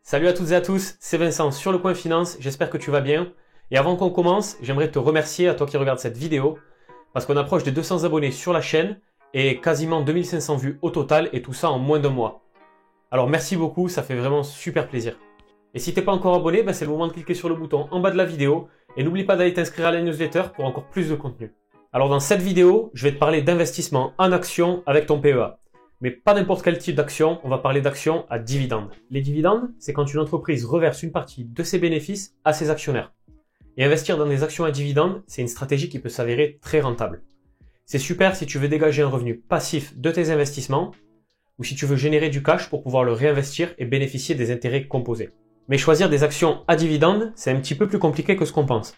Salut à toutes et à tous, c'est Vincent sur Le Coin Finance, j'espère que tu vas bien. Et avant qu'on commence, j'aimerais te remercier à toi qui regardes cette vidéo, parce qu'on approche des 200 abonnés sur la chaîne et quasiment 2500 vues au total, et tout ça en moins d'un mois. Alors merci beaucoup, ça fait vraiment super plaisir. Et si t'es pas encore abonné, c'est le moment de cliquer sur le bouton en bas de la vidéo, et n'oublie pas d'aller t'inscrire à la newsletter pour encore plus de contenu. Alors dans cette vidéo, je vais te parler d'investissement en actions avec ton PEA. Mais pas n'importe quel type d'action, on va parler d'actions à dividendes. Les dividendes, c'est quand une entreprise reverse une partie de ses bénéfices à ses actionnaires. Et investir dans des actions à dividendes, c'est une stratégie qui peut s'avérer très rentable. C'est super si tu veux dégager un revenu passif de tes investissements, ou si tu veux générer du cash pour pouvoir le réinvestir et bénéficier des intérêts composés. Mais choisir des actions à dividendes, c'est un petit peu plus compliqué que ce qu'on pense.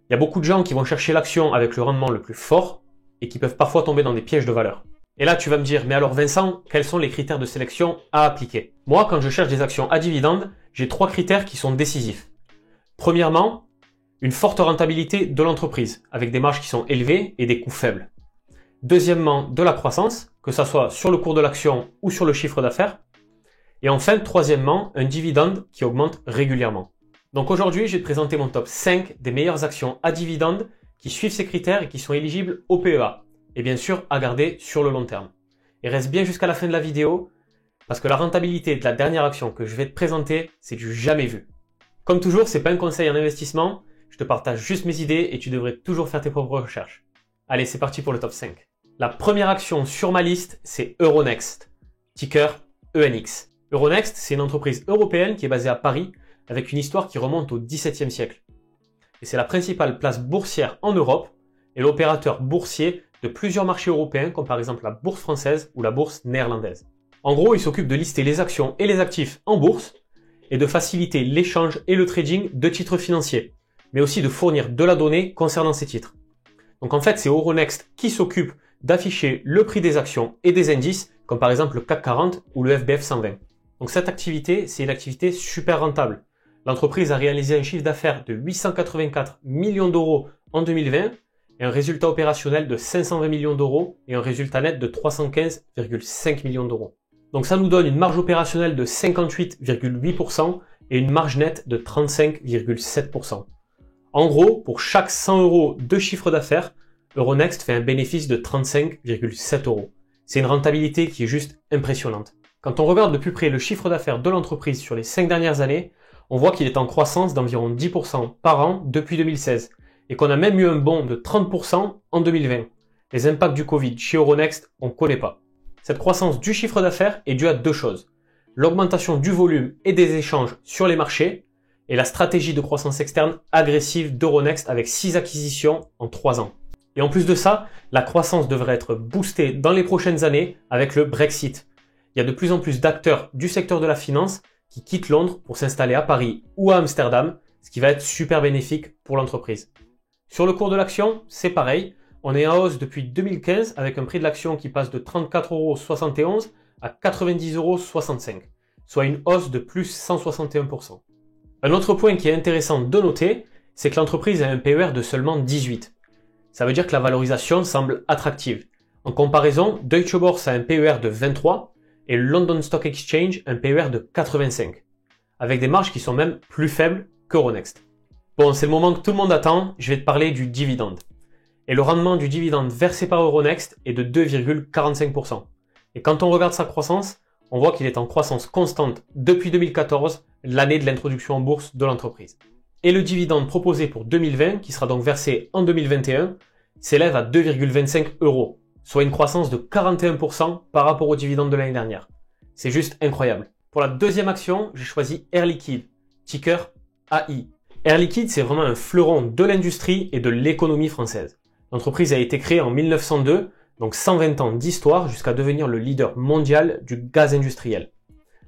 Il y a beaucoup de gens qui vont chercher l'action avec le rendement le plus fort, et qui peuvent parfois tomber dans des pièges de valeur. Et là, tu vas me dire, mais alors Vincent, quels sont les critères de sélection à appliquer? Moi, quand je cherche des actions à dividendes, j'ai 3 critères qui sont décisifs. Premièrement, une forte rentabilité de l'entreprise, avec des marges qui sont élevées et des coûts faibles. Deuxièmement, de la croissance, que ça soit sur le cours de l'action ou sur le chiffre d'affaires. Et enfin, troisièmement, un dividende qui augmente régulièrement. Donc aujourd'hui, je vais te présenter mon top 5 des meilleures actions à dividendes qui suivent ces critères et qui sont éligibles au PEA. Et bien sûr, à garder sur le long terme. Et reste bien jusqu'à la fin de la vidéo, parce que la rentabilité de la dernière action que je vais te présenter, c'est du jamais vu. Comme toujours, c'est pas un conseil en investissement, je te partage juste mes idées et tu devrais toujours faire tes propres recherches. Allez, c'est parti pour le top 5. La première action sur ma liste, c'est Euronext, ticker ENX. Euronext, c'est une entreprise européenne qui est basée à Paris, avec une histoire qui remonte au XVIIe siècle. Et c'est la principale place boursière en Europe, et l'opérateur boursier de plusieurs marchés européens, comme par exemple la bourse française ou la bourse néerlandaise. En gros, il s'occupe de lister les actions et les actifs en bourse et de faciliter l'échange et le trading de titres financiers, mais aussi de fournir de la donnée concernant ces titres. Donc en fait, c'est Euronext qui s'occupe d'afficher le prix des actions et des indices, comme par exemple le CAC 40 ou le FBF 120. Donc cette activité, c'est une activité super rentable. L'entreprise a réalisé un chiffre d'affaires de 884 millions d'euros en 2020, et un résultat opérationnel de 520 millions d'euros et un résultat net de 315,5 millions d'euros. Donc ça nous donne une marge opérationnelle de 58,8% et une marge nette de 35,7%. En gros, pour chaque 100 euros de chiffre d'affaires, Euronext fait un bénéfice de 35,7 euros. C'est une rentabilité qui est juste impressionnante. Quand on regarde de plus près le chiffre d'affaires de l'entreprise sur les 5 dernières années, on voit qu'il est en croissance d'environ 10% par an depuis 2016. Et qu'on a même eu un bond de 30% en 2020. Les impacts du Covid chez Euronext, on ne connaît pas. Cette croissance du chiffre d'affaires est due à deux choses. L'augmentation du volume et des échanges sur les marchés et la stratégie de croissance externe agressive d'Euronext avec 6 acquisitions en 3 ans. Et en plus de ça, la croissance devrait être boostée dans les prochaines années avec le Brexit. Il y a de plus en plus d'acteurs du secteur de la finance qui quittent Londres pour s'installer à Paris ou à Amsterdam, ce qui va être super bénéfique pour l'entreprise. Sur le cours de l'action, c'est pareil. On est en hausse depuis 2015 avec un prix de l'action qui passe de 34,71 € à 90,65 €, soit une hausse de plus 161%. Un autre point qui est intéressant de noter, c'est que l'entreprise a un PER de seulement 18. Ça veut dire que la valorisation semble attractive. En comparaison, Deutsche Börse a un PER de 23 et le London Stock Exchange un PER de 85, avec des marges qui sont même plus faibles qu'Euronext. Bon, c'est le moment que tout le monde attend, je vais te parler du dividende. Et le rendement du dividende versé par Euronext est de 2,45%. Et quand on regarde sa croissance, on voit qu'il est en croissance constante depuis 2014, l'année de l'introduction en bourse de l'entreprise. Et le dividende proposé pour 2020, qui sera donc versé en 2021, s'élève à 2,25 €, soit une croissance de 41% par rapport au dividende de l'année dernière. C'est juste incroyable. Pour la deuxième action, j'ai choisi Air Liquide, ticker AI. Air Liquide, c'est vraiment un fleuron de l'industrie et de l'économie française. L'entreprise a été créée en 1902, donc 120 ans d'histoire jusqu'à devenir le leader mondial du gaz industriel.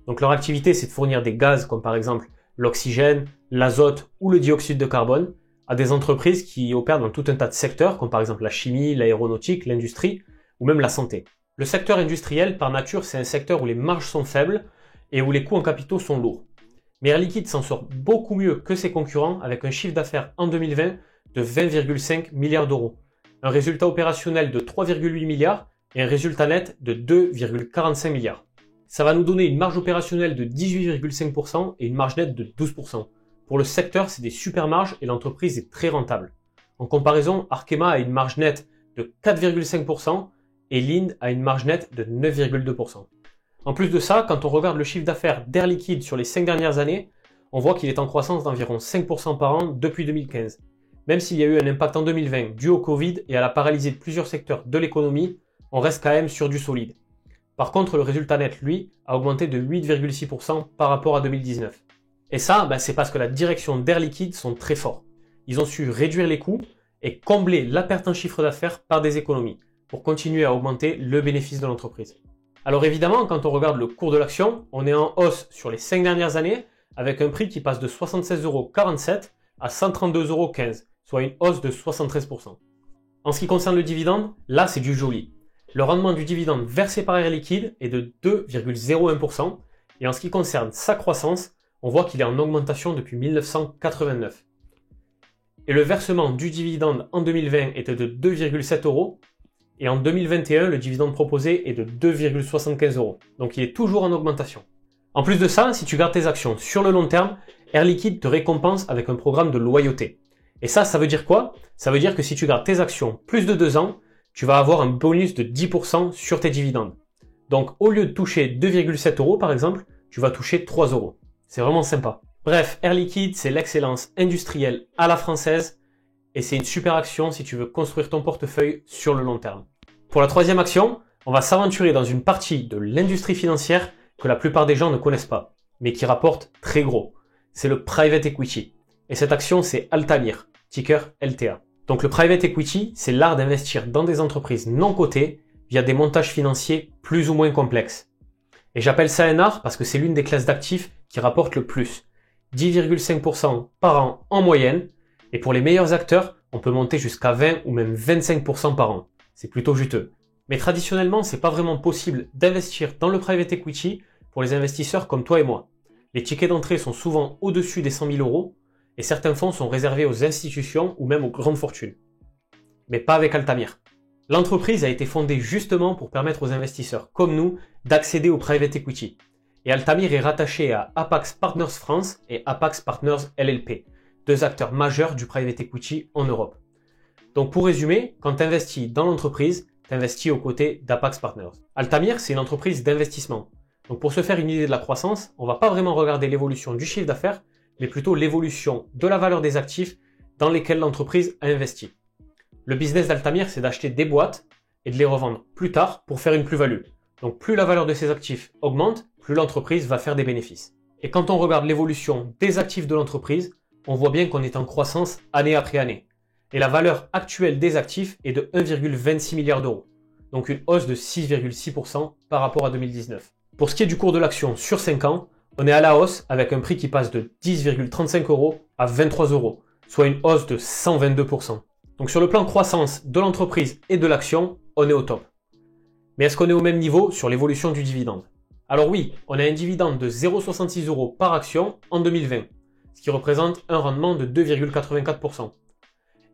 Donc leur activité, c'est de fournir des gaz comme par exemple l'oxygène, l'azote ou le dioxyde de carbone à des entreprises qui opèrent dans tout un tas de secteurs comme par exemple la chimie, l'aéronautique, l'industrie ou même la santé. Le secteur industriel, par nature, c'est un secteur où les marges sont faibles et où les coûts en capitaux sont lourds. Mais Air Liquide s'en sort beaucoup mieux que ses concurrents avec un chiffre d'affaires en 2020 de 20,5 milliards d'euros, un résultat opérationnel de 3,8 milliards et un résultat net de 2,45 milliards. Ça va nous donner une marge opérationnelle de 18,5% et une marge nette de 12%. Pour le secteur, c'est des super marges et l'entreprise est très rentable. En comparaison, Arkema a une marge nette de 4,5% et Linde a une marge nette de 9,2%. En plus de ça, quand on regarde le chiffre d'affaires d'Air Liquide sur les 5 dernières années, on voit qu'il est en croissance d'environ 5% par an depuis 2015. Même s'il y a eu un impact en 2020 dû au Covid et à la paralysie de plusieurs secteurs de l'économie, on reste quand même sur du solide. Par contre, le résultat net, lui, a augmenté de 8,6% par rapport à 2019. Et ça, c'est parce que la direction d'Air Liquide sont très forts. Ils ont su réduire les coûts et combler la perte en chiffre d'affaires par des économies pour continuer à augmenter le bénéfice de l'entreprise. Alors évidemment, quand on regarde le cours de l'action, on est en hausse sur les 5 dernières années avec un prix qui passe de 76,47 € à 132,15 €, soit une hausse de 73%. En ce qui concerne le dividende, là c'est du joli. Le rendement du dividende versé par Air Liquide est de 2,01% et en ce qui concerne sa croissance, on voit qu'il est en augmentation depuis 1989. Et le versement du dividende en 2020 était de 2,7 € et en 2021, le dividende proposé est de 2,75 €. Donc il est toujours en augmentation. En plus de ça, si tu gardes tes actions sur le long terme, Air Liquide te récompense avec un programme de loyauté. Et ça veut dire quoi? Ça veut dire que si tu gardes tes actions plus de 2 ans, tu vas avoir un bonus de 10% sur tes dividendes. Donc au lieu de toucher 2,7 € par exemple, tu vas toucher 3 €. C'est vraiment sympa. Bref, Air Liquide, c'est l'excellence industrielle à la française et c'est une super action si tu veux construire ton portefeuille sur le long terme. Pour la troisième action, on va s'aventurer dans une partie de l'industrie financière que la plupart des gens ne connaissent pas, mais qui rapporte très gros. C'est le private equity. Et cette action, c'est Altamir, ticker LTA. Donc le private equity, c'est l'art d'investir dans des entreprises non cotées via des montages financiers plus ou moins complexes. Et j'appelle ça un art parce que c'est l'une des classes d'actifs qui rapporte le plus. 10,5% par an en moyenne. Et pour les meilleurs acteurs, on peut monter jusqu'à 20 ou même 25% par an. C'est plutôt juteux. Mais traditionnellement, c'est pas vraiment possible d'investir dans le private equity pour les investisseurs comme toi et moi. Les tickets d'entrée sont souvent au-dessus des 100 000 € et certains fonds sont réservés aux institutions ou même aux grandes fortunes. Mais pas avec Altamir. L'entreprise a été fondée justement pour permettre aux investisseurs comme nous d'accéder au private equity. Et Altamir est rattaché à Apax Partners France et Apax Partners LLP, deux acteurs majeurs du private equity en Europe. Donc pour résumer, quand tu investis dans l'entreprise, tu investis aux côtés d'Apax Partners. Altamir, c'est une entreprise d'investissement. Donc pour se faire une idée de la croissance, on va pas vraiment regarder l'évolution du chiffre d'affaires, mais plutôt l'évolution de la valeur des actifs dans lesquels l'entreprise a investi. Le business d'Altamir, c'est d'acheter des boîtes et de les revendre plus tard pour faire une plus-value. Donc plus la valeur de ces actifs augmente, plus l'entreprise va faire des bénéfices. Et quand on regarde l'évolution des actifs de l'entreprise, on voit bien qu'on est en croissance année après année. Et la valeur actuelle des actifs est de 1,26 milliard d'euros. Donc une hausse de 6,6% par rapport à 2019. Pour ce qui est du cours de l'action sur 5 ans, on est à la hausse avec un prix qui passe de 10,35 € à 23 €, soit une hausse de 122%. Donc sur le plan croissance de l'entreprise et de l'action, on est au top. Mais est-ce qu'on est au même niveau sur l'évolution du dividende? Alors oui, on a un dividende de 0,66 € par action en 2020, ce qui représente un rendement de 2,84%.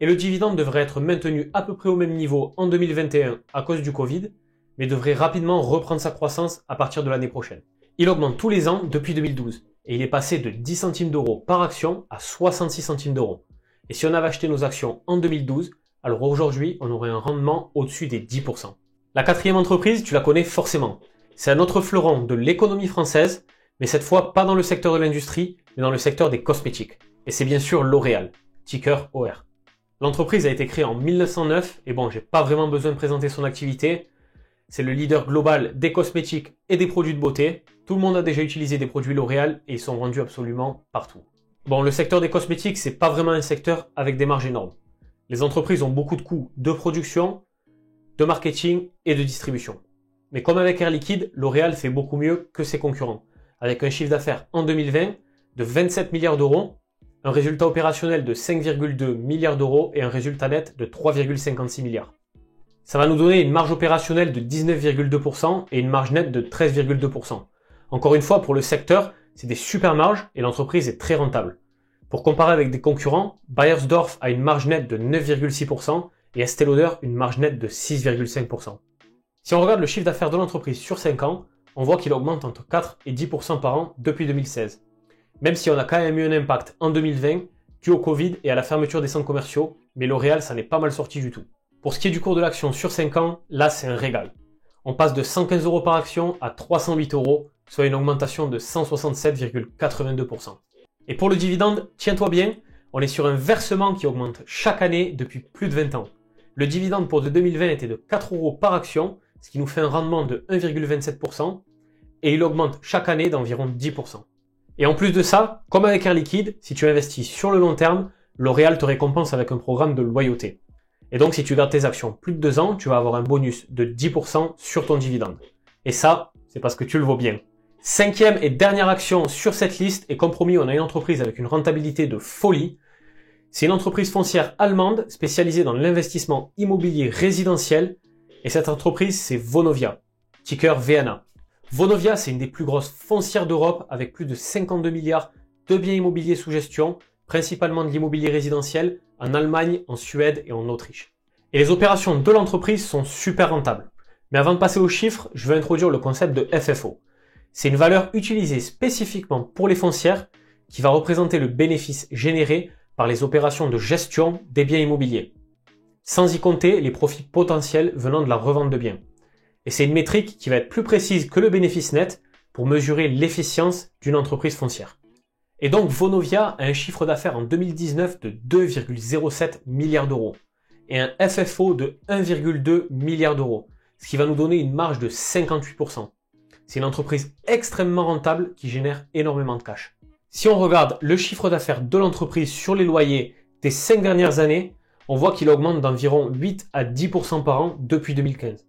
Et le dividende devrait être maintenu à peu près au même niveau en 2021 à cause du Covid, mais devrait rapidement reprendre sa croissance à partir de l'année prochaine. Il augmente tous les ans depuis 2012, et il est passé de 10 centimes d'euros par action à 66 centimes d'euros. Et si on avait acheté nos actions en 2012, alors aujourd'hui, on aurait un rendement au-dessus des 10%. La quatrième entreprise, tu la connais forcément. C'est un autre fleuron de l'économie française, mais cette fois pas dans le secteur de l'industrie, mais dans le secteur des cosmétiques. Et c'est bien sûr L'Oréal, ticker OR. L'entreprise a été créée en 1909, et bon, j'ai pas vraiment besoin de présenter son activité. C'est le leader global des cosmétiques et des produits de beauté. Tout le monde a déjà utilisé des produits L'Oréal et ils sont vendus absolument partout. Bon, le secteur des cosmétiques, c'est pas vraiment un secteur avec des marges énormes. Les entreprises ont beaucoup de coûts de production, de marketing et de distribution. Mais comme avec Air Liquide, L'Oréal fait beaucoup mieux que ses concurrents, avec un chiffre d'affaires en 2020 de 27 milliards d'euros, un résultat opérationnel de 5,2 milliards d'euros et un résultat net de 3,56 milliards. Ça va nous donner une marge opérationnelle de 19,2% et une marge nette de 13,2%. Encore une fois, pour le secteur, c'est des super marges et l'entreprise est très rentable. Pour comparer avec des concurrents, Beiersdorf a une marge nette de 9,6% et Estée Lauder une marge nette de 6,5%. Si on regarde le chiffre d'affaires de l'entreprise sur 5 ans, on voit qu'il augmente entre 4 et 10% par an depuis 2016. Même si on a quand même eu un impact en 2020 dû au Covid et à la fermeture des centres commerciaux, mais L'Oréal, ça n'est pas mal sorti du tout. Pour ce qui est du cours de l'action sur 5 ans, là c'est un régal. On passe de 115 € par action à 308 €, soit une augmentation de 167,82%. Et pour le dividende, tiens-toi bien, on est sur un versement qui augmente chaque année depuis plus de 20 ans. Le dividende pour 2020 était de 4 € par action, ce qui nous fait un rendement de 1,27%, et il augmente chaque année d'environ 10%. Et en plus de ça, comme avec Air Liquide, si tu investis sur le long terme, L'Oréal te récompense avec un programme de loyauté. Et donc si tu gardes tes actions plus de 2 ans, tu vas avoir un bonus de 10% sur ton dividende. Et ça, c'est parce que tu le vaux bien. Cinquième et dernière action sur cette liste, et comme promis, on a une entreprise avec une rentabilité de folie. C'est une entreprise foncière allemande spécialisée dans l'investissement immobilier résidentiel, et cette entreprise, c'est Vonovia, ticker VNA. Vonovia, c'est une des plus grosses foncières d'Europe avec plus de 52 milliards de biens immobiliers sous gestion, principalement de l'immobilier résidentiel en Allemagne, en Suède et en Autriche. Et les opérations de l'entreprise sont super rentables. Mais avant de passer aux chiffres, je veux introduire le concept de FFO. C'est une valeur utilisée spécifiquement pour les foncières qui va représenter le bénéfice généré par les opérations de gestion des biens immobiliers, sans y compter les profits potentiels venant de la revente de biens. Et c'est une métrique qui va être plus précise que le bénéfice net pour mesurer l'efficience d'une entreprise foncière. Et donc Vonovia a un chiffre d'affaires en 2019 de 2,07 milliards d'euros et un FFO de 1,2 milliard d'euros, ce qui va nous donner une marge de 58%. C'est une entreprise extrêmement rentable qui génère énormément de cash. Si on regarde le chiffre d'affaires de l'entreprise sur les loyers des 5 dernières années, on voit qu'il augmente d'environ 8 à 10% par an depuis 2015.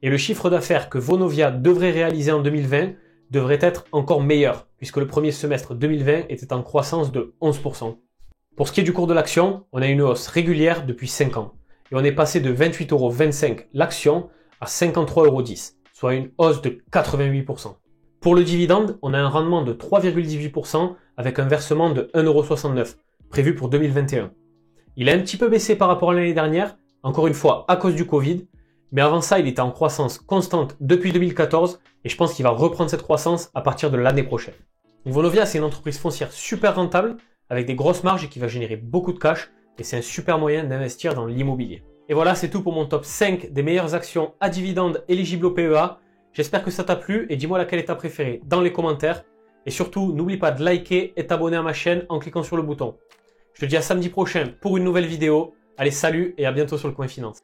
Et le chiffre d'affaires que Vonovia devrait réaliser en 2020 devrait être encore meilleur, puisque le premier semestre 2020 était en croissance de 11%. Pour ce qui est du cours de l'action, on a une hausse régulière depuis 5 ans, et on est passé de 28,25 € l'action à 53,10 €, soit une hausse de 88%. Pour le dividende, on a un rendement de 3,18% avec un versement de 1,69 €, prévu pour 2021. Il a un petit peu baissé par rapport à l'année dernière, encore une fois à cause du Covid, mais avant ça, il était en croissance constante depuis 2014 et je pense qu'il va reprendre cette croissance à partir de l'année prochaine. Donc Vonovia, c'est une entreprise foncière super rentable avec des grosses marges et qui va générer beaucoup de cash et c'est un super moyen d'investir dans l'immobilier. Et voilà, c'est tout pour mon top 5 des meilleures actions à dividendes éligibles au PEA. J'espère que ça t'a plu et dis-moi laquelle est ta préférée dans les commentaires. Et surtout, n'oublie pas de liker et t'abonner à ma chaîne en cliquant sur le bouton. Je te dis à samedi prochain pour une nouvelle vidéo. Allez, salut et à bientôt sur le Coin Finance.